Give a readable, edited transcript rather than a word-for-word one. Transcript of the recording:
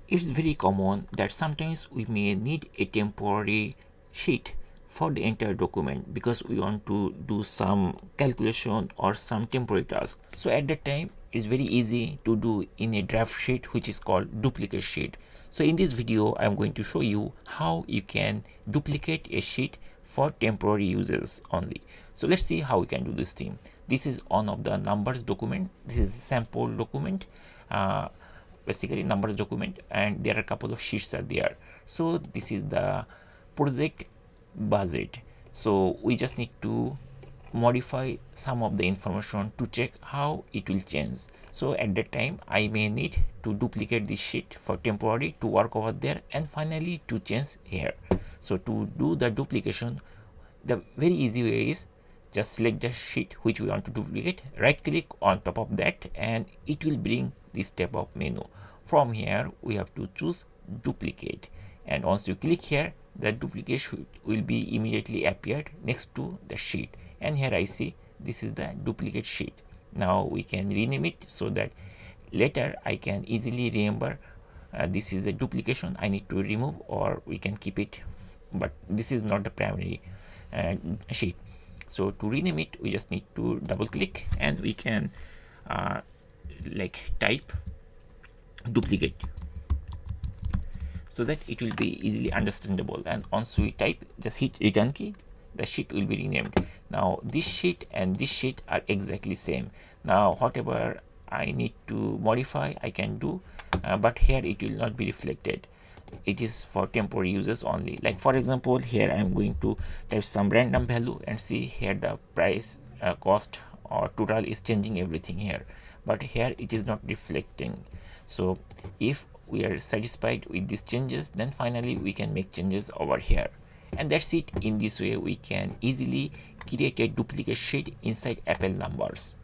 It's very common that sometimes we may need a temporary sheet for the entire document because we want to do some calculation or some temporary task. So at that time it's very easy to do in a draft sheet which is called duplicate sheet. So in this video I am going to show you how you can duplicate a sheet for temporary uses only. So let's see how we can do this thing. This is one of the numbers document. This is a sample document. Basically numbers document, and there are a couple of sheets are there. So this is the project budget. So we just need to modify some of the information to check how it will change. So at that time I may need to duplicate this sheet for temporary to work over there and finally to change here. So to do the duplication, the very easy way is just select the sheet which we want to duplicate, right click on top of that, and it will bring this type of menu. From here we have to choose duplicate, and once you click here, the duplicate sheet will be immediately appeared next to the sheet, and here I see this is the duplicate sheet. Now we can rename it so that later I can easily remember this is a duplication I need to remove, or we can keep it, but this is not the primary sheet. So to rename it, we just need to double click and we can like type duplicate so that it will be easily understandable. And once we type, just hit return key, the sheet will be renamed. Now this sheet and this sheet are exactly same. Now whatever I need to modify I can do, but here it will not be reflected. It is for temporary uses only. Like for example, here I am going to type some random value and see here the price, cost or total is changing everything here, but here it is not reflecting. So if we are satisfied with these changes, then finally we can make changes over here. And that's it. In this way we can easily create a duplicate sheet inside Apple numbers.